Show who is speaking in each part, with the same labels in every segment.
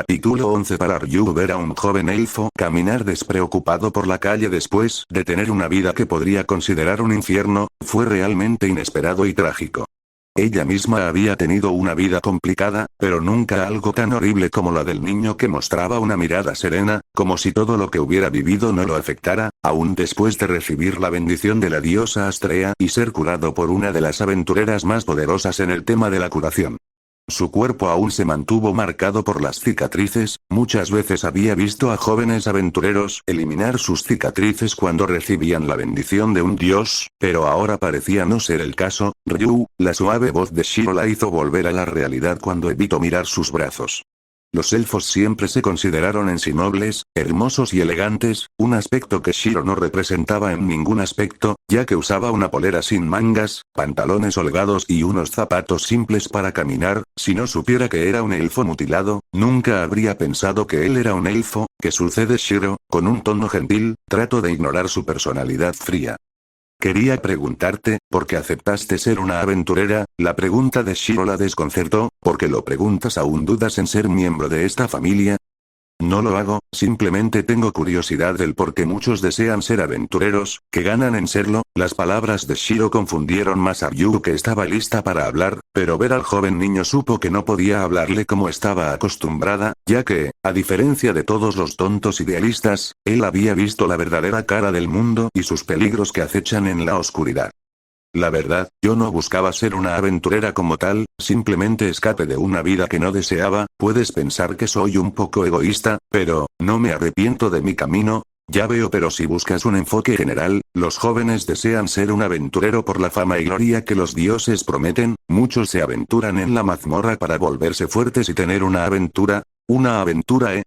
Speaker 1: Capítulo 11. Para Ryu ver a un joven elfo caminar despreocupado por la calle después de tener una vida que podría considerar un infierno, fue realmente inesperado y trágico. Ella misma había tenido una vida complicada, pero nunca algo tan horrible como la del niño que mostraba una mirada serena, como si todo lo que hubiera vivido no lo afectara, aún después de recibir la bendición de la diosa Astrea y ser curado por una de las aventureras más poderosas en el tema de la curación. Su cuerpo aún se mantuvo marcado por las cicatrices, muchas veces había visto a jóvenes aventureros eliminar sus cicatrices cuando recibían la bendición de un dios, pero ahora parecía no ser el caso. Ryu, la suave voz de Shiro la hizo volver a la realidad cuando evitó mirar sus brazos. Los elfos siempre se consideraron en sí nobles, hermosos y elegantes, un aspecto que Shiro no representaba en ningún aspecto, ya que usaba una polera sin mangas, pantalones holgados y unos zapatos simples para caminar. Si no supiera que era un elfo mutilado, nunca habría pensado que él era un elfo. ¿Qué sucede, Shiro? Con un tono gentil, trato de ignorar su personalidad fría. Quería preguntarte, ¿por qué aceptaste ser una aventurera? La pregunta de Shiro la desconcertó. ¿Por qué lo preguntas? ¿Aún dudas en ser miembro de esta familia? No lo hago, simplemente tengo curiosidad del por qué muchos desean ser aventureros, que ganan en serlo. Las palabras de Shiro confundieron más a Ryu, que estaba lista para hablar, pero ver al joven niño supo que no podía hablarle como estaba acostumbrada, ya que, a diferencia de todos los tontos idealistas, él había visto la verdadera cara del mundo y sus peligros que acechan en la oscuridad. La verdad, yo no buscaba ser una aventurera como tal, simplemente escape de una vida que no deseaba. Puedes pensar que soy un poco egoísta, pero, no me arrepiento de mi camino. Ya veo, pero si buscas un enfoque general, los jóvenes desean ser un aventurero por la fama y gloria que los dioses prometen. Muchos se aventuran en la mazmorra para volverse fuertes y tener una aventura. Una aventura,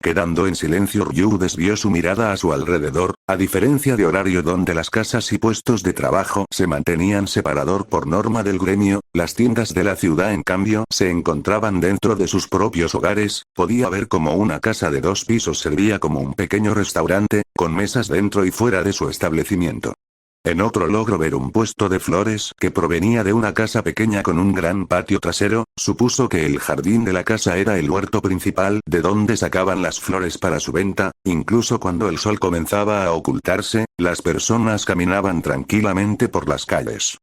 Speaker 1: Quedando en silencio, Ryu desvió su mirada a su alrededor. A diferencia de horario donde las casas y puestos de trabajo se mantenían separados por norma del gremio, las tiendas de la ciudad en cambio se encontraban dentro de sus propios hogares. Podía ver como una casa de 2 pisos servía como un pequeño restaurante, con mesas dentro y fuera de su establecimiento. En otro logró ver un puesto de flores que provenía de una casa pequeña con un gran patio trasero. Supuso que el jardín de la casa era el huerto principal de donde sacaban las flores para su venta. Incluso cuando el sol comenzaba a ocultarse, las personas caminaban tranquilamente por las calles.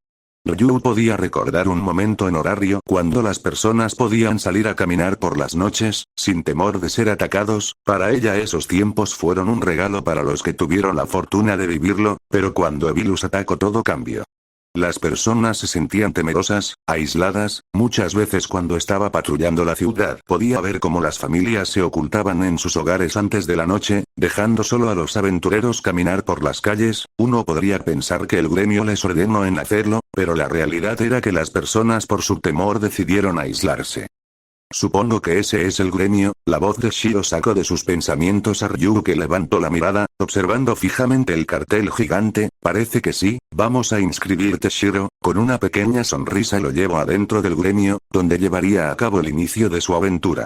Speaker 1: Ryu podía recordar un momento en horario cuando las personas podían salir a caminar por las noches, sin temor de ser atacados. Para ella esos tiempos fueron un regalo para los que tuvieron la fortuna de vivirlo, pero cuando Evilus atacó todo cambió. Las personas se sentían temerosas, aisladas. Muchas veces cuando estaba patrullando la ciudad podía ver cómo las familias se ocultaban en sus hogares antes de la noche, dejando solo a los aventureros caminar por las calles. Uno podría pensar que el gremio les ordenó en hacerlo, pero la realidad era que las personas por su temor decidieron aislarse. Supongo que ese es el gremio. La voz de Shiro sacó de sus pensamientos a Ryu, que levantó la mirada, observando fijamente el cartel gigante. Parece que sí, vamos a inscribirte, Shiro. Con una pequeña sonrisa lo llevo adentro del gremio, donde llevaría a cabo el inicio de su aventura.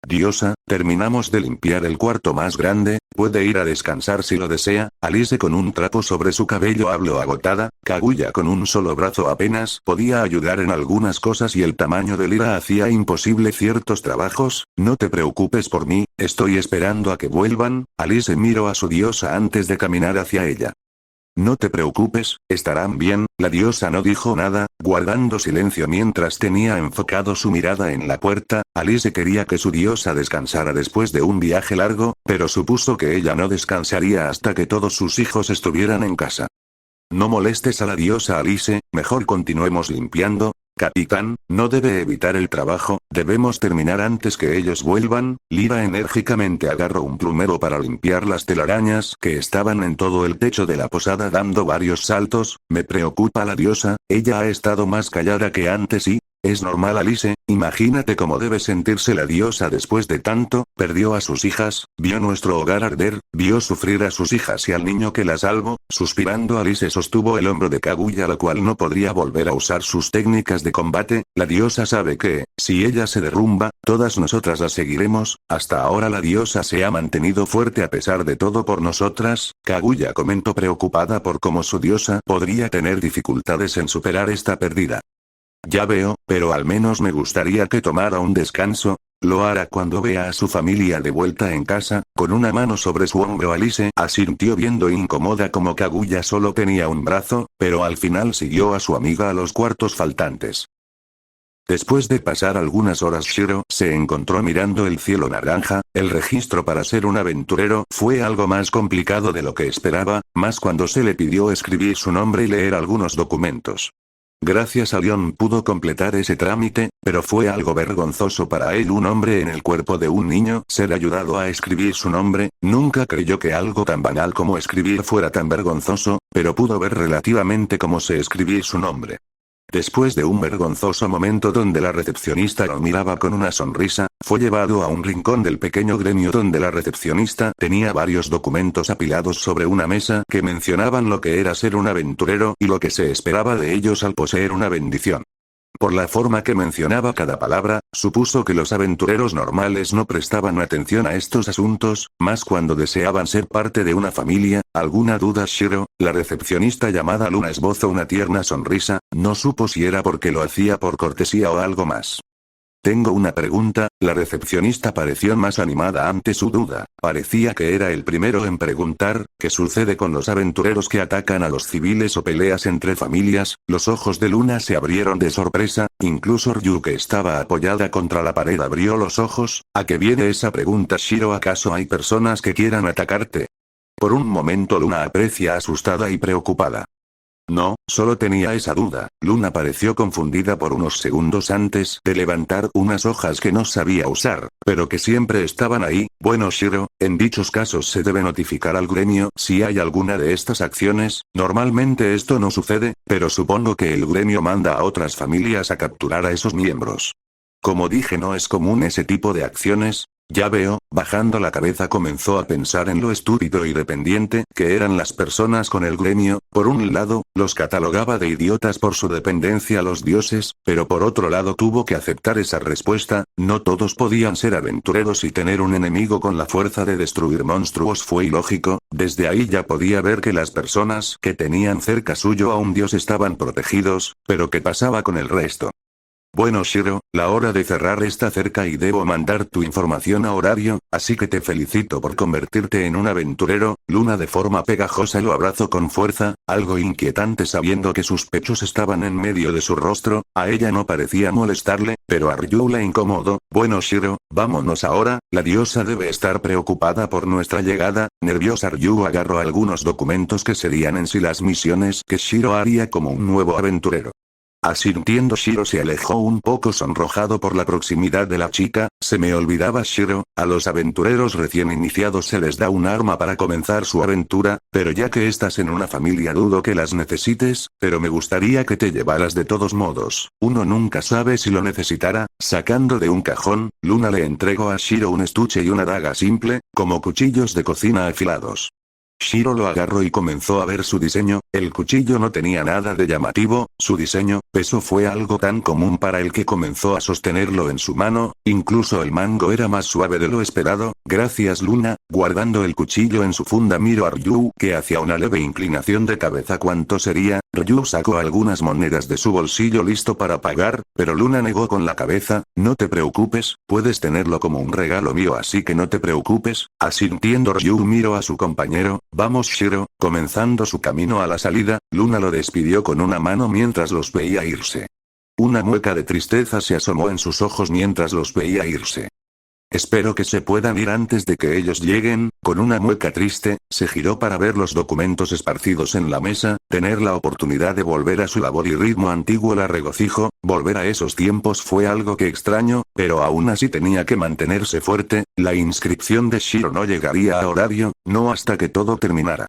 Speaker 1: Diosa, terminamos de limpiar el cuarto más grande, puede ir a descansar si lo desea. Alice con un trapo sobre su cabello habló agotada. Kaguya con un solo brazo apenas podía ayudar en algunas cosas y el tamaño de Lira hacía imposible ciertos trabajos. No te preocupes por mí, estoy esperando a que vuelvan. Alice miró a su diosa antes de caminar hacia ella. No te preocupes, estarán bien. La diosa no dijo nada, guardando silencio mientras tenía enfocado su mirada en la puerta. Alice quería que su diosa descansara después de un viaje largo, pero supuso que ella no descansaría hasta que todos sus hijos estuvieran en casa. No molestes a la diosa, Alice, mejor continuemos limpiando. Capitán, no debe evitar el trabajo, debemos terminar antes que ellos vuelvan. Lira enérgicamente agarró un plumero para limpiar las telarañas que estaban en todo el techo de la posada, dando varios saltos. Me preocupa la diosa, ella ha estado más callada que antes y... Es normal, Alice, imagínate cómo debe sentirse la diosa después de tanto. Perdió a sus hijas, vio nuestro hogar arder, vio sufrir a sus hijas y al niño que la salvó. Suspirando, Alice sostuvo el hombro de Kaguya, la cual no podría volver a usar sus técnicas de combate. La diosa sabe que, si ella se derrumba, todas nosotras la seguiremos. Hasta ahora la diosa se ha mantenido fuerte a pesar de todo por nosotras. Kaguya comentó preocupada por cómo su diosa podría tener dificultades en superar esta pérdida. Ya veo, pero al menos me gustaría que tomara un descanso. Lo hará cuando vea a su familia de vuelta en casa. Con una mano sobre su hombro, Alice asintió viendo incómoda como Kaguya solo tenía un brazo, pero al final siguió a su amiga a los cuartos faltantes. Después de pasar algunas horas, Shiro se encontró mirando el cielo naranja. El registro para ser un aventurero fue algo más complicado de lo que esperaba, más cuando se le pidió escribir su nombre y leer algunos documentos. Gracias a Leon pudo completar ese trámite, pero fue algo vergonzoso para él, un hombre en el cuerpo de un niño, ser ayudado a escribir su nombre. Nunca creyó que algo tan banal como escribir fuera tan vergonzoso, pero pudo ver relativamente cómo se escribía su nombre. Después de un vergonzoso momento donde la recepcionista lo miraba con una sonrisa, fue llevado a un rincón del pequeño gremio donde la recepcionista tenía varios documentos apilados sobre una mesa que mencionaban lo que era ser un aventurero y lo que se esperaba de ellos al poseer una bendición. Por la forma que mencionaba cada palabra, supuso que los aventureros normales no prestaban atención a estos asuntos, más cuando deseaban ser parte de una familia. ¿Alguna duda, Shiro? La recepcionista llamada Luna esbozó una tierna sonrisa, no supo si era porque lo hacía por cortesía o algo más. Tengo una pregunta. La recepcionista pareció más animada ante su duda. Parecía que era el primero en preguntar, ¿qué sucede con los aventureros que atacan a los civiles o peleas entre familias? Los ojos de Luna se abrieron de sorpresa, incluso Ryu, que estaba apoyada contra la pared, abrió los ojos. ¿A qué viene esa pregunta, Shiro? ¿Acaso hay personas que quieran atacarte? Por un momento Luna aprecia asustada y preocupada. No, solo tenía esa duda. Luna pareció confundida por unos segundos antes de levantar unas hojas que no sabía usar, pero que siempre estaban ahí. Bueno, Shiro, en dichos casos se debe notificar al gremio si hay alguna de estas acciones. Normalmente esto no sucede, pero supongo que el gremio manda a otras familias a capturar a esos miembros. Como dije, no es común ese tipo de acciones. Ya veo. Bajando la cabeza comenzó a pensar en lo estúpido y dependiente que eran las personas con el gremio. Por un lado, los catalogaba de idiotas por su dependencia a los dioses, pero por otro lado tuvo que aceptar esa respuesta. No todos podían ser aventureros y tener un enemigo con la fuerza de destruir monstruos fue ilógico. Desde ahí ya podía ver que las personas que tenían cerca suyo a un dios estaban protegidos, pero ¿qué pasaba con el resto? Bueno, Shiro, la hora de cerrar está cerca y debo mandar tu información a horario, así que te felicito por convertirte en un aventurero. Luna de forma pegajosa lo abrazó con fuerza, algo inquietante sabiendo que sus pechos estaban en medio de su rostro. A ella no parecía molestarle, pero a Ryu la incomodó. Bueno, Shiro, vámonos ahora. La diosa debe estar preocupada por nuestra llegada. Nerviosa, Ryu agarró algunos documentos que serían en sí las misiones que Shiro haría como un nuevo aventurero. Asintiendo, Shiro se alejó un poco sonrojado por la proximidad de la chica. Se me olvidaba, Shiro, a los aventureros recién iniciados se les da un arma para comenzar su aventura, pero ya que estás en una familia dudo que las necesites, pero me gustaría que te llevaras de todos modos. Uno nunca sabe si lo necesitará. Sacando de un cajón, Luna le entregó a Shiro un estuche y una daga simple, como cuchillos de cocina afilados. Shiro lo agarró y comenzó a ver su diseño. El cuchillo no tenía nada de llamativo, su diseño, peso fue algo tan común para él que comenzó a sostenerlo en su mano, incluso el mango era más suave de lo esperado. Gracias, Luna. Guardando el cuchillo en su funda, miró a Ryu, que hacía una leve inclinación de cabeza. ¿Cuánto sería? Ryu sacó algunas monedas de su bolsillo listo para pagar, pero Luna negó con la cabeza. No te preocupes, puedes tenerlo como un regalo mío, así que no te preocupes. Asintiendo, Ryu miró a su compañero. Vamos, Shiro. Comenzando su camino a la salida, Luna lo despidió con una mano mientras los veía irse. Una mueca de tristeza se asomó en sus ojos mientras los veía irse. Espero que se puedan ir antes de que ellos lleguen. Con una mueca triste, se giró para ver los documentos esparcidos en la mesa. Tener la oportunidad de volver a su labor y ritmo antiguo la regocijó. Volver a esos tiempos fue algo que extraño, pero aún así tenía que mantenerse fuerte. La inscripción de Shiro no llegaría a horario, no hasta que todo terminara.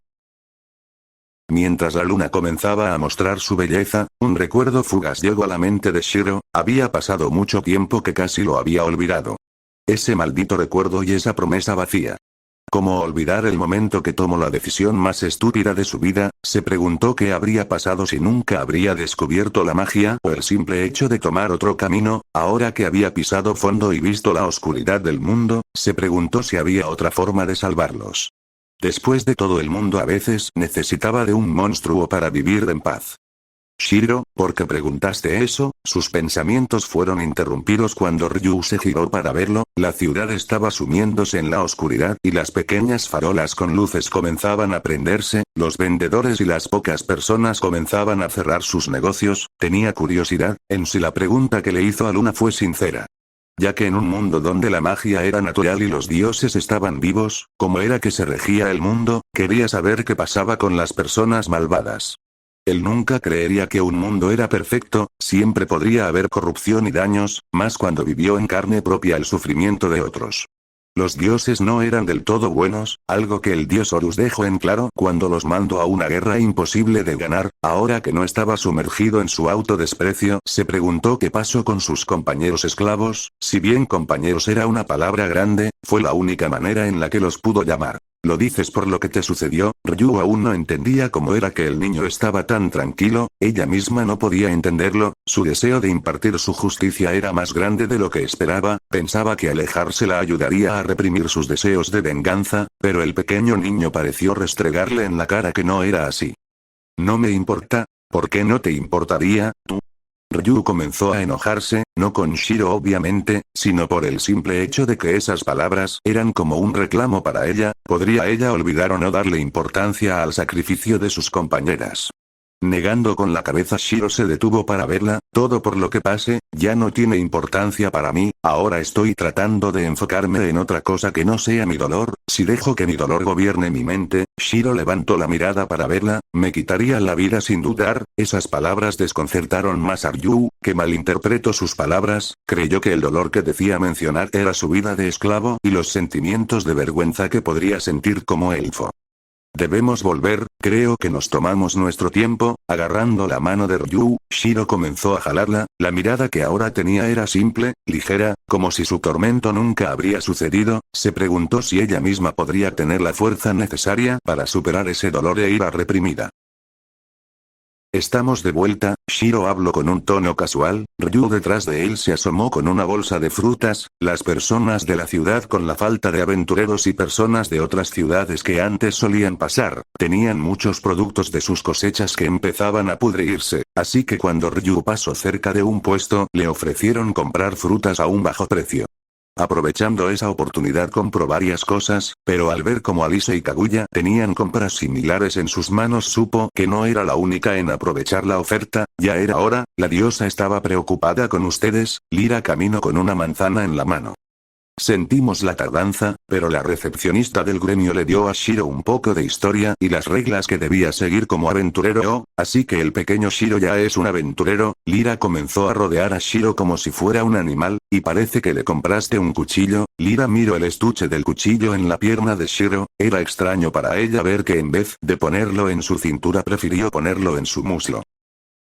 Speaker 1: Mientras la luna comenzaba a mostrar su belleza, un recuerdo fugaz llegó a la mente de Shiro. Había pasado mucho tiempo que casi lo había olvidado. Ese maldito recuerdo y esa promesa vacía. ¿Cómo olvidar el momento que tomó la decisión más estúpida de su vida? Se preguntó qué habría pasado si nunca habría descubierto la magia o el simple hecho de tomar otro camino. Ahora que había pisado fondo y visto la oscuridad del mundo, se preguntó si había otra forma de salvarlos. Después de todo, el mundo a veces necesitaba de un monstruo para vivir en paz. Shiro, ¿por qué preguntaste eso? Sus pensamientos fueron interrumpidos cuando Ryu se giró para verlo. La ciudad estaba sumiéndose en la oscuridad y las pequeñas farolas con luces comenzaban a prenderse, los vendedores y las pocas personas comenzaban a cerrar sus negocios. Tenía curiosidad en si la pregunta que le hizo a Luna fue sincera. Ya que en un mundo donde la magia era natural y los dioses estaban vivos, ¿cómo era que se regía el mundo? Quería saber qué pasaba con las personas malvadas. Él nunca creería que un mundo era perfecto, siempre podría haber corrupción y daños, más cuando vivió en carne propia el sufrimiento de otros. Los dioses no eran del todo buenos, algo que el dios Horus dejó en claro cuando los mandó a una guerra imposible de ganar. Ahora que no estaba sumergido en su autodesprecio, se preguntó qué pasó con sus compañeros esclavos. Si bien compañeros era una palabra grande, fue la única manera en la que los pudo llamar. ¿Lo dices por lo que te sucedió? Ryu aún no entendía cómo era que el niño estaba tan tranquilo, ella misma no podía entenderlo, su deseo de impartir su justicia era más grande de lo que esperaba, pensaba que alejarse la ayudaría a reprimir sus deseos de venganza, pero el pequeño niño pareció restregarle en la cara que no era así. No me importa, ¿por qué no te importaría, tú? Ryu comenzó a enojarse, no con Shiro obviamente, sino por el simple hecho de que esas palabras eran como un reclamo para ella. ¿Podría ella olvidar o no darle importancia al sacrificio de sus compañeras? Negando con la cabeza, Shiro se detuvo para verla. Todo por lo que pase, ya no tiene importancia para mí, ahora estoy tratando de enfocarme en otra cosa que no sea mi dolor. Si dejo que mi dolor gobierne mi mente, Shiro levantó la mirada para verla, me quitaría la vida sin dudar. Esas palabras desconcertaron más a Ryu, que malinterpretó sus palabras, creyó que el dolor que decía mencionar era su vida de esclavo y los sentimientos de vergüenza que podría sentir como elfo. Debemos volver, creo que nos tomamos nuestro tiempo. Agarrando la mano de Ryu, Shiro comenzó a jalarla. La mirada que ahora tenía era simple, ligera, como si su tormento nunca habría sucedido. Se preguntó si ella misma podría tener la fuerza necesaria para superar ese dolor e ira reprimida. Estamos de vuelta, Shiro habló con un tono casual. Ryu detrás de él se asomó con una bolsa de frutas. Las personas de la ciudad, con la falta de aventureros y personas de otras ciudades que antes solían pasar, tenían muchos productos de sus cosechas que empezaban a pudrirse, así que cuando Ryu pasó cerca de un puesto, le ofrecieron comprar frutas a un bajo precio. Aprovechando esa oportunidad compró varias cosas, pero al ver cómo Alice y Kaguya tenían compras similares en sus manos supo que no era la única en aprovechar la oferta. Ya era hora, la diosa estaba preocupada con ustedes. Lira caminó con una manzana en la mano. Sentimos la tardanza, pero la recepcionista del gremio le dio a Shiro un poco de historia y las reglas que debía seguir como aventurero, así que el pequeño Shiro ya es un aventurero. Lira comenzó a rodear a Shiro como si fuera un animal, y parece que le compraste un cuchillo. Lira miró el estuche del cuchillo en la pierna de Shiro, era extraño para ella ver que en vez de ponerlo en su cintura prefirió ponerlo en su muslo.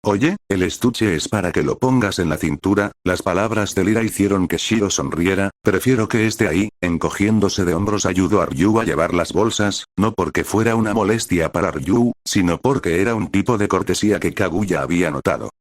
Speaker 1: Oye, el estuche es para que lo pongas en la cintura. Las palabras de Lira hicieron que Shiro sonriera. Prefiero que esté ahí. Encogiéndose de hombros ayudó a Ryu a llevar las bolsas, no porque fuera una molestia para Ryu, sino porque era un tipo de cortesía que Kaguya había notado.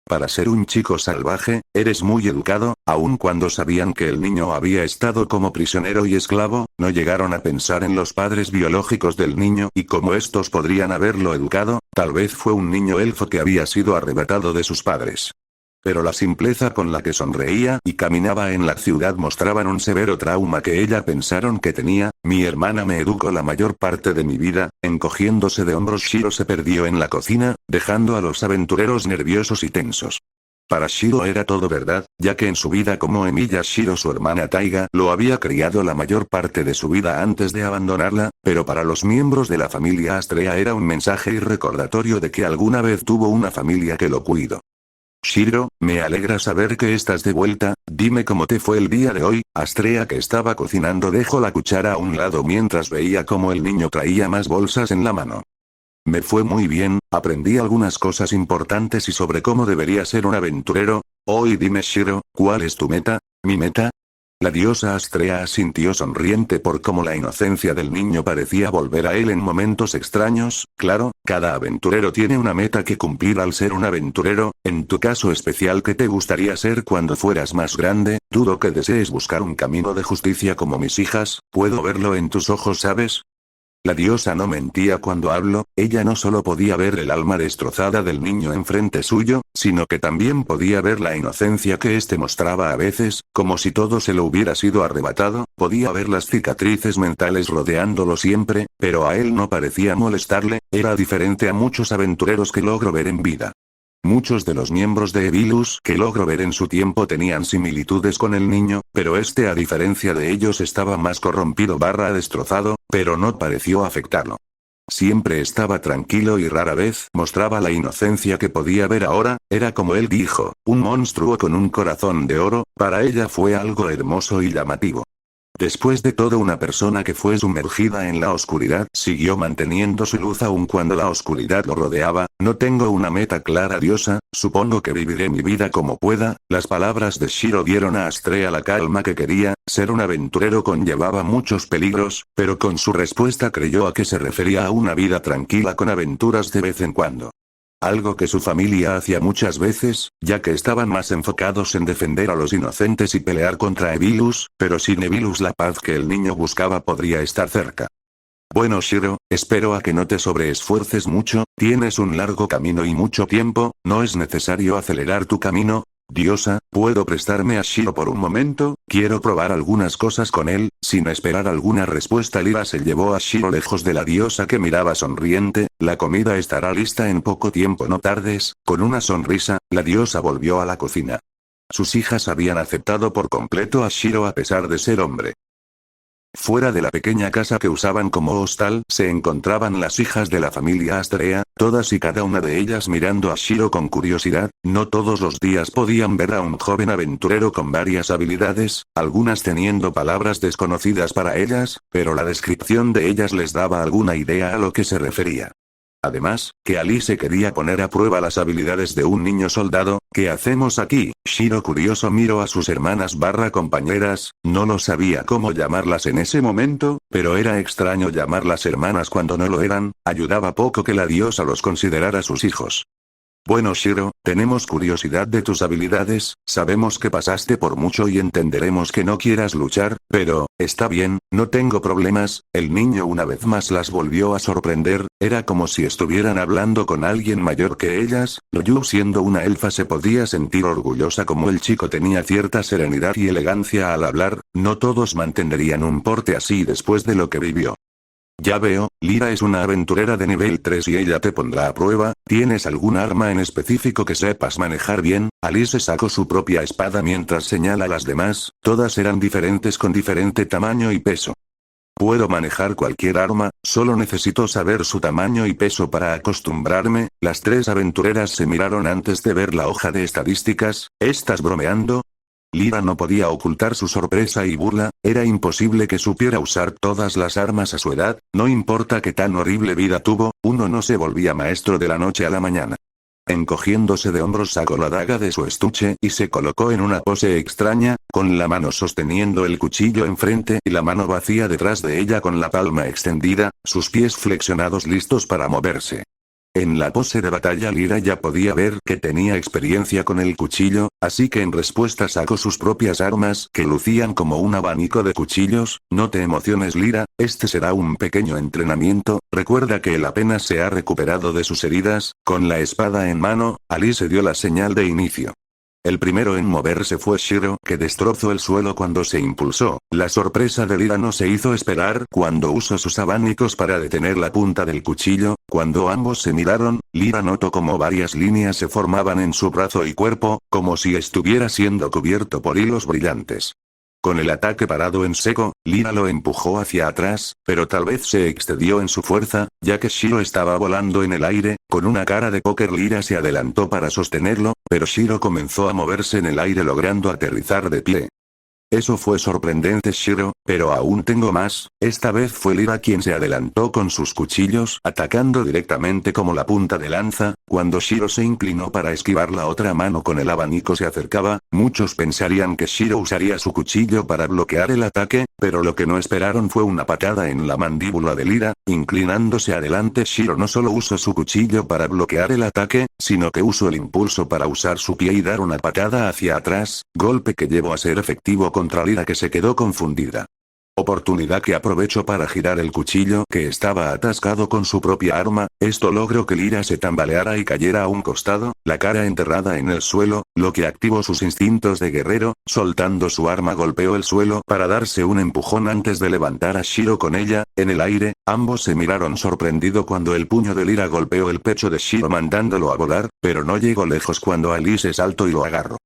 Speaker 1: Para ser un chico salvaje, eres muy educado. Aun cuando sabían que el niño había estado como prisionero y esclavo, no llegaron a pensar en los padres biológicos del niño y cómo estos podrían haberlo educado. Tal vez fue un niño elfo que había sido arrebatado de sus padres. Pero la simpleza con la que sonreía y caminaba en la ciudad mostraban un severo trauma que ella pensaron que tenía. Mi hermana me educó la mayor parte de mi vida. Encogiéndose de hombros, Shiro se perdió en la cocina, dejando a los aventureros nerviosos y tensos. Para Shiro era todo verdad, ya que en su vida como Emilia Shiro, su hermana Taiga, lo había criado la mayor parte de su vida antes de abandonarla, pero para los miembros de la familia Astrea era un mensaje y recordatorio de que alguna vez tuvo una familia que lo cuidó. Shiro, me alegra saber que estás de vuelta. Dime cómo te fue el día de hoy. Astrea, que estaba cocinando, dejó la cuchara a un lado mientras veía cómo el niño traía más bolsas en la mano. Me fue muy bien, aprendí algunas cosas importantes y sobre cómo debería ser un aventurero. Hoy dime, Shiro, ¿cuál es tu meta? ¿Mi meta? La diosa Astrea asintió sonriente por cómo la inocencia del niño parecía volver a él en momentos extraños. Claro, cada aventurero tiene una meta que cumplir al ser un aventurero. En tu caso especial, ¿qué te gustaría ser cuando fueras más grande? Dudo que desees buscar un camino de justicia como mis hijas, puedo verlo en tus ojos, ¿sabes? La diosa no mentía cuando habló, ella no solo podía ver el alma destrozada del niño enfrente suyo, sino que también podía ver la inocencia que éste mostraba a veces, como si todo se lo hubiera sido arrebatado, podía ver las cicatrices mentales rodeándolo siempre, pero a él no parecía molestarle, era diferente a muchos aventureros que logro ver en vida. Muchos de los miembros de Evilus que logro ver en su tiempo tenían similitudes con el niño, pero este a diferencia de ellos estaba más corrompido / destrozado, pero no pareció afectarlo. Siempre estaba tranquilo y rara vez mostraba la inocencia que podía ver ahora, era como él dijo, un monstruo con un corazón de oro, para ella fue algo hermoso y llamativo. Después de todo, una persona que fue sumergida en la oscuridad siguió manteniendo su luz aun cuando la oscuridad lo rodeaba. No tengo una meta clara, diosa, supongo que viviré mi vida como pueda. Las palabras de Shiro dieron a Astrea la calma que quería. Ser un aventurero conllevaba muchos peligros, pero con su respuesta creyó a que se refería a una vida tranquila con aventuras de vez en cuando. Algo que su familia hacía muchas veces, ya que estaban más enfocados en defender a los inocentes y pelear contra Evilus, pero sin Evilus la paz que el niño buscaba podría estar cerca. Bueno, Shiro, espero a que no te sobreesfuerces mucho, tienes un largo camino y mucho tiempo, no es necesario acelerar tu camino. Diosa, ¿puedo prestarme a Shiro por un momento? Quiero probar algunas cosas con él. Sin esperar alguna respuesta, Lyra se llevó a Shiro lejos de la diosa que miraba sonriente. La comida estará lista en poco tiempo, no tardes. Con una sonrisa, la diosa volvió a la cocina. Sus hijas habían aceptado por completo a Shiro a pesar de ser hombre. Fuera de la pequeña casa que usaban como hostal, se encontraban las hijas de la familia Astrea, todas y cada una de ellas mirando a Shiro con curiosidad. No todos los días podían ver a un joven aventurero con varias habilidades, algunas teniendo palabras desconocidas para ellas, pero la descripción de ellas les daba alguna idea a lo que se refería. Además, que Alice quería poner a prueba las habilidades de un niño soldado. ¿Qué hacemos aquí? Shiro curioso miró a sus hermanas / compañeras, no lo sabía cómo llamarlas en ese momento, pero era extraño llamarlas hermanas cuando no lo eran, ayudaba poco que la diosa los considerara sus hijos. Bueno, Shiro, tenemos curiosidad de tus habilidades, sabemos que pasaste por mucho y entenderemos que no quieras luchar, pero, está bien, no tengo problemas. El niño una vez más las volvió a sorprender, era como si estuvieran hablando con alguien mayor que ellas. Ryu, siendo una elfa, se podía sentir orgullosa como el chico tenía cierta serenidad y elegancia al hablar, no todos mantendrían un porte así después de lo que vivió. Ya veo, Lyra es una aventurera de nivel 3 y ella te pondrá a prueba. ¿Tienes algún arma en específico que sepas manejar bien? Alice sacó su propia espada mientras señala a las demás, todas eran diferentes con diferente tamaño y peso. Puedo manejar cualquier arma, solo necesito saber su tamaño y peso para acostumbrarme. Las tres aventureras se miraron antes de ver la hoja de estadísticas. ¿Estás bromeando? Lyra no podía ocultar su sorpresa y burla, era imposible que supiera usar todas las armas a su edad, no importa qué tan horrible vida tuvo, uno no se volvía maestro de la noche a la mañana. Encogiéndose de hombros sacó la daga de su estuche y se colocó en una pose extraña, con la mano sosteniendo el cuchillo enfrente y la mano vacía detrás de ella con la palma extendida, sus pies flexionados listos para moverse. En la pose de batalla Lyra ya podía ver que tenía experiencia con el cuchillo, así que en respuesta sacó sus propias armas que lucían como un abanico de cuchillos. No te emociones, Lyra, este será un pequeño entrenamiento, recuerda que él apenas se ha recuperado de sus heridas. Con la espada en mano, Alice dio la señal de inicio. El primero en moverse fue Shiro, que destrozó el suelo cuando se impulsó. La sorpresa de Lyra no se hizo esperar cuando usó sus abanicos para detener la punta del cuchillo. Cuando ambos se miraron, Lyra notó como varias líneas se formaban en su brazo y cuerpo, como si estuviera siendo cubierto por hilos brillantes. Con el ataque parado en seco, Lyra lo empujó hacia atrás, pero tal vez se excedió en su fuerza, ya que Shiro estaba volando en el aire. Con una cara de póker Lyra se adelantó para sostenerlo, pero Shiro comenzó a moverse en el aire logrando aterrizar de pie. Eso fue sorprendente, Shiro, pero aún tengo más. Esta vez fue Lyra quien se adelantó con sus cuchillos, atacando directamente como la punta de lanza. Cuando Shiro se inclinó para esquivar, la otra mano con el abanico se acercaba. Muchos pensarían que Shiro usaría su cuchillo para bloquear el ataque, pero lo que no esperaron fue una patada en la mandíbula de Lyra. Inclinándose adelante, Shiro no solo usó su cuchillo para bloquear el ataque, sino que usó el impulso para usar su pie y dar una patada hacia atrás, golpe que llevó a ser efectivo contra Lyra, que se quedó confundida. Oportunidad que aprovecho para girar el cuchillo que estaba atascado con su propia arma, esto logró que Lyra se tambaleara y cayera a un costado, la cara enterrada en el suelo, lo que activó sus instintos de guerrero, soltando su arma golpeó el suelo para darse un empujón antes de levantar a Shiro con ella, en el aire, ambos se miraron sorprendido cuando el puño de Lyra golpeó el pecho de Shiro mandándolo a volar, pero no llegó lejos cuando Alice saltó y lo agarró.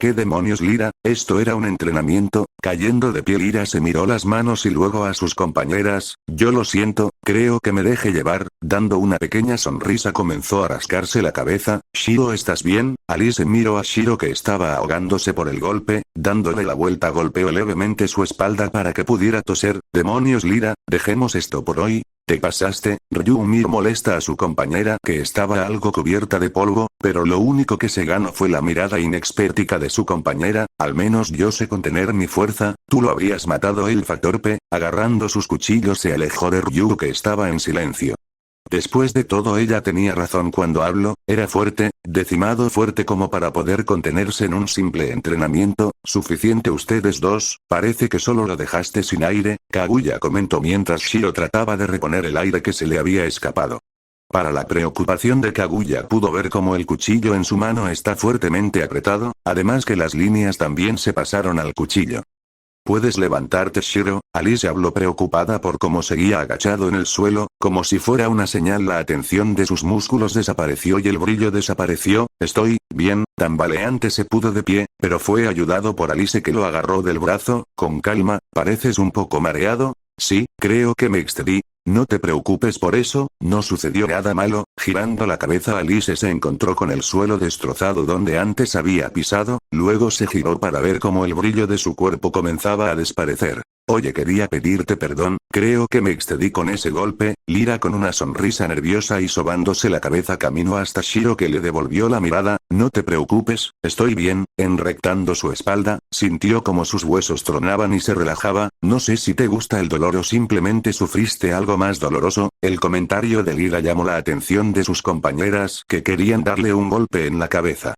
Speaker 1: ¿Qué demonios Lyra? Esto era un entrenamiento. Cayendo de pie Lyra se miró las manos y luego a sus compañeras, yo lo siento, creo que me deje llevar, dando una pequeña sonrisa comenzó a rascarse la cabeza, Shiro ¿estás bien? Alice miró a Shiro que estaba ahogándose por el golpe, dándole la vuelta golpeó levemente su espalda para que pudiera toser, demonios Lyra, dejemos esto por hoy. ¿Te pasaste? Ryu miró molesta a su compañera que estaba algo cubierta de polvo, pero lo único que se ganó fue la mirada inexpértica de su compañera, al menos yo sé contener mi fuerza, tú lo habrías matado el torpe, agarrando sus cuchillos se alejó de Ryu que estaba en silencio. Después de todo ella tenía razón cuando habló, era fuerte, decimado fuerte como para poder contenerse en un simple entrenamiento, suficiente ustedes dos, parece que solo lo dejaste sin aire, Kaguya comentó mientras Shiro trataba de reponer el aire que se le había escapado. Para la preocupación de Kaguya pudo ver cómo el cuchillo en su mano está fuertemente apretado, además que las líneas también se pasaron al cuchillo. ¿Puedes levantarte Shiro? Alice habló preocupada por cómo seguía agachado en el suelo, como si fuera una señal la atención de sus músculos desapareció y el brillo desapareció, estoy, bien, tambaleante se pudo de pie, pero fue ayudado por Alice que lo agarró del brazo, con calma, pareces un poco mareado, sí, creo que me excedí. No te preocupes por eso, no sucedió nada malo, girando la cabeza Alice se encontró con el suelo destrozado donde antes había pisado, luego se giró para ver cómo el brillo de su cuerpo comenzaba a desaparecer. Oye quería pedirte perdón, creo que me excedí con ese golpe, Lyra con una sonrisa nerviosa y sobándose la cabeza caminó hasta Shiro que le devolvió la mirada, no te preocupes, estoy bien, enrectando su espalda, sintió como sus huesos tronaban y se relajaba, no sé si te gusta el dolor o simplemente sufriste algo más doloroso, el comentario de Lyra llamó la atención de sus compañeras que querían darle un golpe en la cabeza.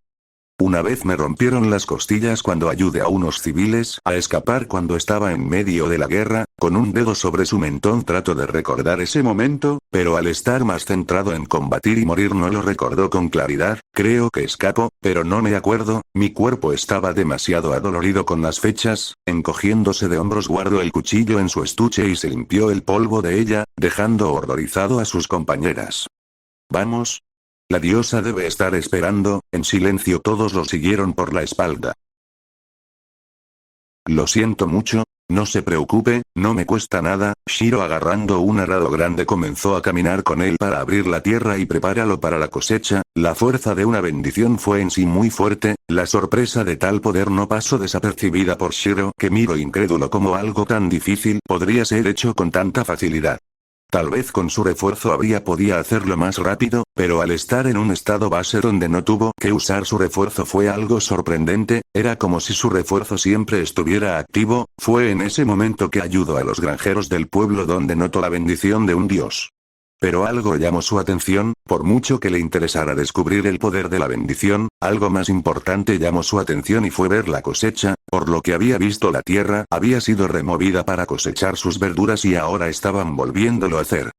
Speaker 1: Una vez me rompieron las costillas cuando ayudé a unos civiles a escapar cuando estaba en medio de la guerra, con un dedo sobre su mentón trato de recordar ese momento, pero al estar más centrado en combatir y morir no lo recordó con claridad, creo que escapó, pero no me acuerdo, mi cuerpo estaba demasiado adolorido con las fechas, encogiéndose de hombros guardó el cuchillo en su estuche y se limpió el polvo de ella, dejando horrorizado a sus compañeras. Vamos. La diosa debe estar esperando, en silencio todos lo siguieron por la espalda. Lo siento mucho, no se preocupe, no me cuesta nada, Shiro agarrando un arado grande comenzó a caminar con él para abrir la tierra y prepáralo para la cosecha, la fuerza de una bendición fue en sí muy fuerte, la sorpresa de tal poder no pasó desapercibida por Shiro que miró incrédulo como algo tan difícil podría ser hecho con tanta facilidad. Tal vez con su refuerzo podía hacerlo más rápido, pero al estar en un estado base donde no tuvo que usar su refuerzo fue algo sorprendente, era como si su refuerzo siempre estuviera activo, fue en ese momento que ayudó a los granjeros del pueblo donde notó la bendición de un dios. Pero algo llamó su atención, por mucho que le interesara descubrir el poder de la bendición, algo más importante llamó su atención y fue ver la cosecha, por lo que había visto la tierra había sido removida para cosechar sus verduras y ahora estaban volviéndolo a hacer.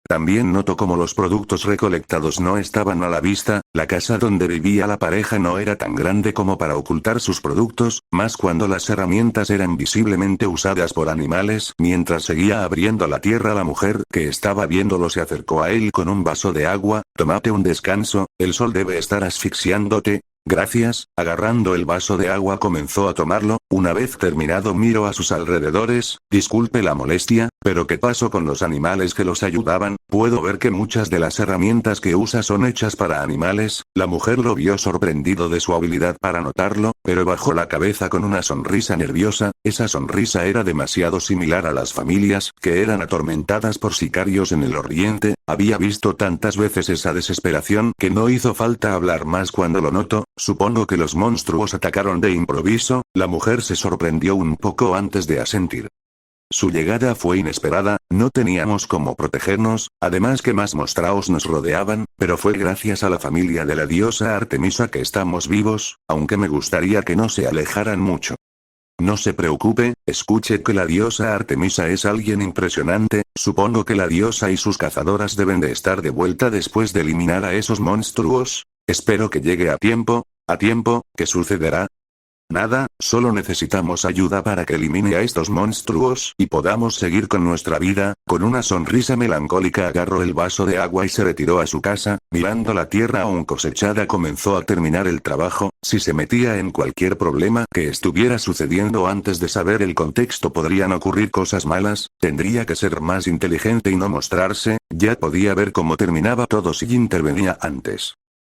Speaker 1: También notó cómo los productos recolectados no estaban a la vista, la casa donde vivía la pareja no era tan grande como para ocultar sus productos, más cuando las herramientas eran visiblemente usadas por animales. Mientras seguía abriendo la tierra la mujer que estaba viéndolo se acercó a él con un vaso de agua, tómate un descanso, el sol debe estar asfixiándote. Gracias, agarrando el vaso de agua comenzó a tomarlo, una vez terminado miró a sus alrededores, disculpe la molestia, pero ¿qué pasó con los animales que los ayudaban? Puedo ver que muchas de las herramientas que usa son hechas para animales, la mujer lo vio sorprendido de su habilidad para notarlo, pero bajó la cabeza con una sonrisa nerviosa, esa sonrisa era demasiado similar a las familias que eran atormentadas por sicarios en el oriente, había visto tantas veces esa desesperación que no hizo falta hablar más cuando lo notó. Supongo que los monstruos atacaron de improviso, la mujer se sorprendió un poco antes de asentir. Su llegada fue inesperada, no teníamos cómo protegernos, además que más monstruos nos rodeaban, pero fue gracias a la familia de la diosa Artemisa que estamos vivos, aunque me gustaría que no se alejaran mucho. No se preocupe, escuche que la diosa Artemisa es alguien impresionante, supongo que la diosa y sus cazadoras deben de estar de vuelta después de eliminar a esos monstruos. Espero que llegue a tiempo. ¿A tiempo? ¿Qué sucederá? Nada, solo necesitamos ayuda para que elimine a estos monstruos y podamos seguir con nuestra vida. Con una sonrisa melancólica agarró el vaso de agua y se retiró a su casa, mirando la tierra aún cosechada comenzó a terminar el trabajo. Si se metía en cualquier problema que estuviera sucediendo antes de saber el contexto podrían ocurrir cosas malas, tendría que ser más inteligente y no mostrarse, ya podía ver cómo terminaba todo si intervenía antes.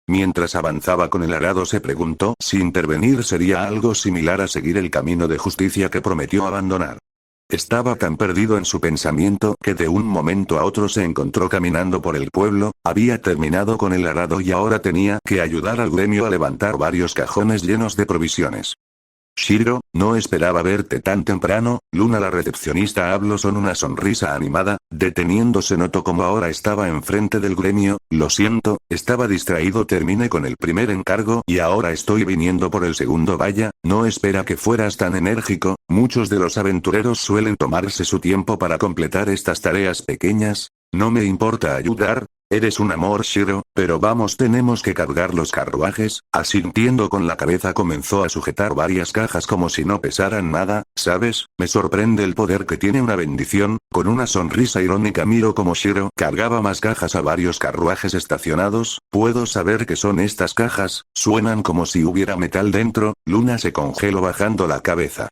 Speaker 1: Mientras avanzaba con el arado se preguntó si intervenir sería algo similar a seguir el camino de justicia que prometió abandonar. Estaba tan perdido en su pensamiento que de un momento a otro se encontró caminando por el pueblo, había terminado con el arado y ahora tenía que ayudar al gremio a levantar varios cajones llenos de provisiones. Shiro, no esperaba verte tan temprano. Luna la recepcionista habló con una sonrisa animada, deteniéndose notó como ahora estaba enfrente del gremio. Lo siento, estaba distraído, terminé con el primer encargo y ahora estoy viniendo por el segundo. Vaya, no espera que fueras tan enérgico, muchos de los aventureros suelen tomarse su tiempo para completar estas tareas pequeñas. No me importa ayudar. Eres un amor, Shiro, pero vamos, tenemos que cargar los carruajes. Asintiendo con la cabeza comenzó a sujetar varias cajas como si no pesaran nada. ¿Sabes? Me sorprende el poder que tiene una bendición. Con una sonrisa irónica miro como Shiro cargaba más cajas a varios carruajes estacionados. ¿Puedo saber qué son estas cajas? Suenan como si hubiera metal dentro. Luna se congeló bajando la cabeza.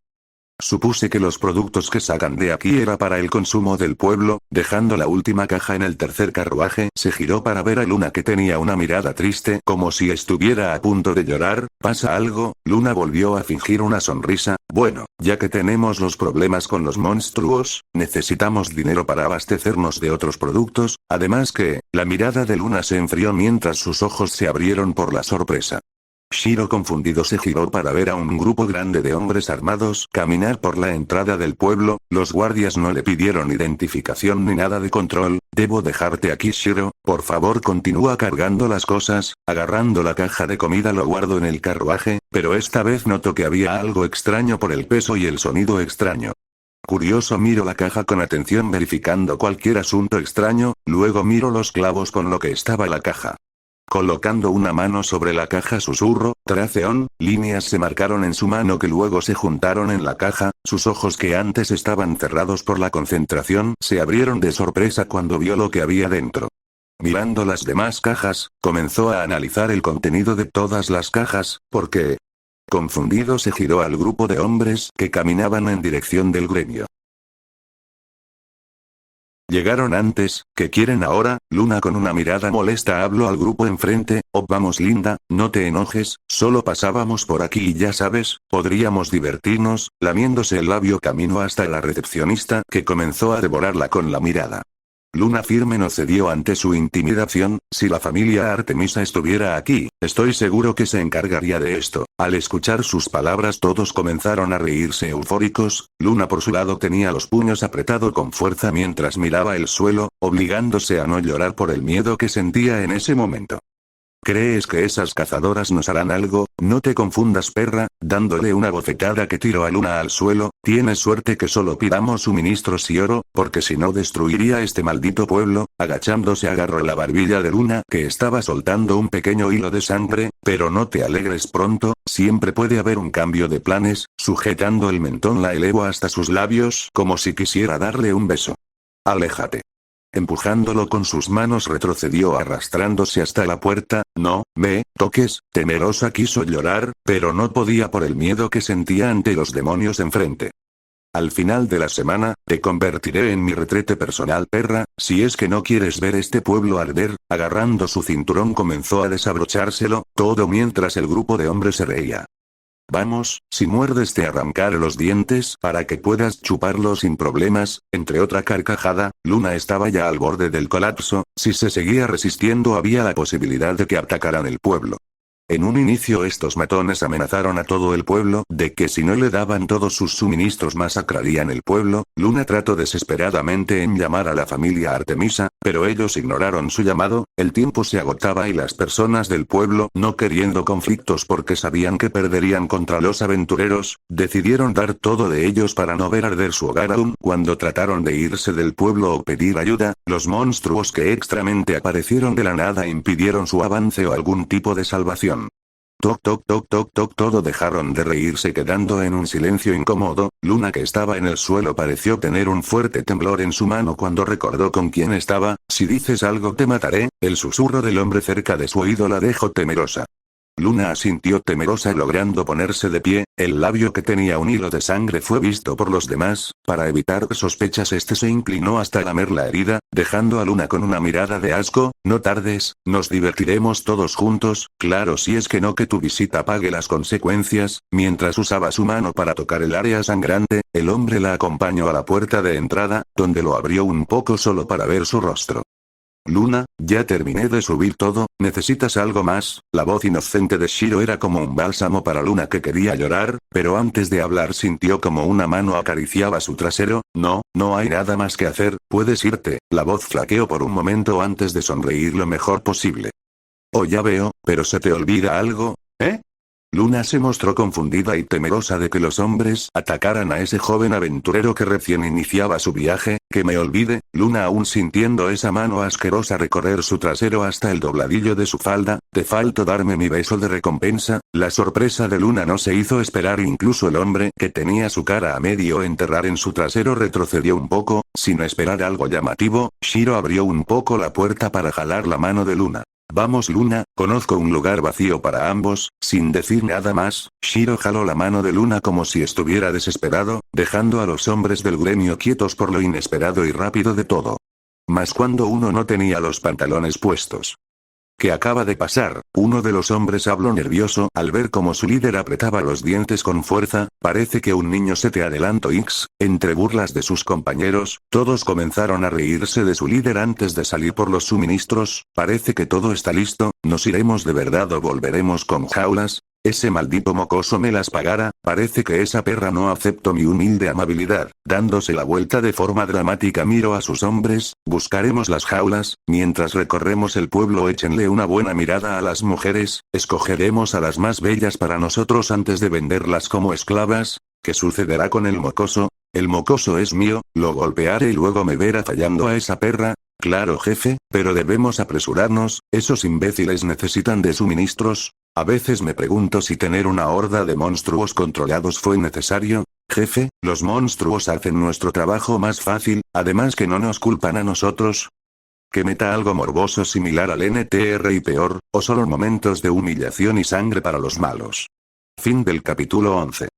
Speaker 1: Supuse que los productos que sacan de aquí era para el consumo del pueblo. Dejando la última caja en el tercer carruaje, se giró para ver a Luna que tenía una mirada triste como si estuviera a punto de llorar. ¿Pasa algo? Luna volvió a fingir una sonrisa. Bueno, ya que tenemos los problemas con los monstruos, necesitamos dinero para abastecernos de otros productos, además que, la mirada de Luna se enfrió mientras sus ojos se abrieron por la sorpresa. Shiro confundido se giró para ver a un grupo grande de hombres armados caminar por la entrada del pueblo. Los guardias no le pidieron identificación ni nada de control. Debo dejarte aquí, Shiro, por favor continúa cargando las cosas. Agarrando la caja de comida lo guardo en el carruaje, pero esta vez noto que había algo extraño por el peso y el sonido extraño. Curioso, miro la caja con atención verificando cualquier asunto extraño, luego miro los clavos con lo que estaba la caja. Colocando una mano sobre la caja susurro, Traceón, líneas se marcaron en su mano que luego se juntaron en la caja, sus ojos que antes estaban cerrados por la concentración se abrieron de sorpresa cuando vio lo que había dentro. Mirando las demás cajas, comenzó a analizar el contenido de todas las cajas, porque... Confundido se giró al grupo de hombres que caminaban en dirección del gremio. Llegaron antes, ¿qué quieren ahora? Luna con una mirada molesta habló al grupo enfrente. Oh vamos Linda, no te enojes, solo pasábamos por aquí y ya sabes, podríamos divertirnos. Lamiéndose el labio caminó hasta la recepcionista que comenzó a devorarla con la mirada. Luna firme no cedió ante su intimidación. Si la familia Artemisa estuviera aquí, estoy seguro que se encargaría de esto. Al escuchar sus palabras todos comenzaron a reírse eufóricos. Luna por su lado tenía los puños apretados con fuerza mientras miraba el suelo, obligándose a no llorar por el miedo que sentía en ese momento. ¿Crees que esas cazadoras nos harán algo? No te confundas, perra. Dándole una bofetada que tiró a Luna al suelo. Tienes suerte que solo pidamos suministros y oro, porque si no destruiría este maldito pueblo. Agachándose agarró la barbilla de Luna que estaba soltando un pequeño hilo de sangre, pero no te alegres pronto, siempre puede haber un cambio de planes. Sujetando el mentón la elevó hasta sus labios como si quisiera darle un beso. Aléjate. Empujándolo con sus manos retrocedió arrastrándose hasta la puerta. No me toques. Temerosa quiso llorar, pero no podía por el miedo que sentía ante los demonios enfrente. Al final de la semana, te convertiré en mi retrete personal, perra, si es que no quieres ver este pueblo arder. Agarrando su cinturón comenzó a desabrochárselo, todo mientras el grupo de hombres se reía. Vamos, si muerdes te arrancaré los dientes para que puedas chuparlos sin problemas. Entre otra carcajada, Luna estaba ya al borde del colapso. Si se seguía resistiendo había la posibilidad de que atacaran el pueblo. En un inicio estos matones amenazaron a todo el pueblo de que si no le daban todos sus suministros masacrarían el pueblo. Luna trató desesperadamente en llamar a la familia Artemisa, pero ellos ignoraron su llamado. El tiempo se agotaba y las personas del pueblo, no queriendo conflictos porque sabían que perderían contra los aventureros, decidieron dar todo de ellos para no ver arder su hogar. Aún cuando trataron de irse del pueblo o pedir ayuda, los monstruos que extrañamente aparecieron de la nada impidieron su avance o algún tipo de salvación. Toc toc toc toc toc, todo dejaron de reírse quedando en un silencio incómodo. Luna, que estaba en el suelo, pareció tener un fuerte temblor en su mano cuando recordó con quién estaba. Si dices algo te mataré. El susurro del hombre cerca de su oído la dejó temerosa. Luna asintió temerosa logrando ponerse de pie. El labio que tenía un hilo de sangre fue visto por los demás. Para evitar sospechas este se inclinó hasta lamer la herida, dejando a Luna con una mirada de asco. No tardes, nos divertiremos todos juntos, claro, si es que no que tu visita pague las consecuencias. Mientras usaba su mano para tocar el área sangrante, el hombre la acompañó a la puerta de entrada, donde lo abrió un poco solo para ver su rostro. Luna, ya terminé de subir todo, ¿necesitas algo más? La voz inocente de Shiro era como un bálsamo para Luna, que quería llorar, pero antes de hablar sintió como una mano acariciaba su trasero. No, no hay nada más que hacer, puedes irte. La voz flaqueó por un momento antes de sonreír lo mejor posible. Oh, ya veo, pero ¿se te olvida algo? ¿Eh? Luna se mostró confundida y temerosa de que los hombres atacaran a ese joven aventurero que recién iniciaba su viaje. Que me olvide. Luna, aún sintiendo esa mano asquerosa recorrer su trasero hasta el dobladillo de su falda. Te faltó darme mi beso de recompensa. La sorpresa de Luna no se hizo esperar, incluso el hombre, que tenía su cara a medio enterrar en su trasero, retrocedió un poco, sin esperar algo llamativo. Shiro abrió un poco la puerta para jalar la mano de Luna. Vamos Luna, conozco un lugar vacío para ambos. Sin decir nada más, Shiro jaló la mano de Luna como si estuviera desesperado, dejando a los hombres del gremio quietos por lo inesperado y rápido de todo. Más cuando uno no tenía los pantalones puestos. ¿Qué acaba de pasar? Uno de los hombres habló nervioso al ver cómo su líder apretaba los dientes con fuerza. Parece que un niño se te adelantó. Entre burlas de sus compañeros, todos comenzaron a reírse de su líder antes de salir por los suministros. Parece que todo está listo. ¿Nos iremos de verdad o volveremos con jaulas? Ese maldito mocoso me las pagará. Parece que esa perra no aceptó mi humilde amabilidad. Dándose la vuelta de forma dramática miró a sus hombres. Buscaremos las jaulas. Mientras recorremos el pueblo échenle una buena mirada a las mujeres. Escogeremos a las más bellas para nosotros antes de venderlas como esclavas. ¿Qué sucederá con el mocoso? El mocoso es mío, lo golpearé y luego me verá fallando a esa perra. Claro jefe, pero debemos apresurarnos, esos imbéciles necesitan de suministros. A veces me pregunto si tener una horda de monstruos controlados fue necesario. Jefe, los monstruos hacen nuestro trabajo más fácil, además que no nos culpan a nosotros. Que meta algo morboso similar al NTR y peor, o solo momentos de humillación y sangre para los malos. Fin del capítulo 11.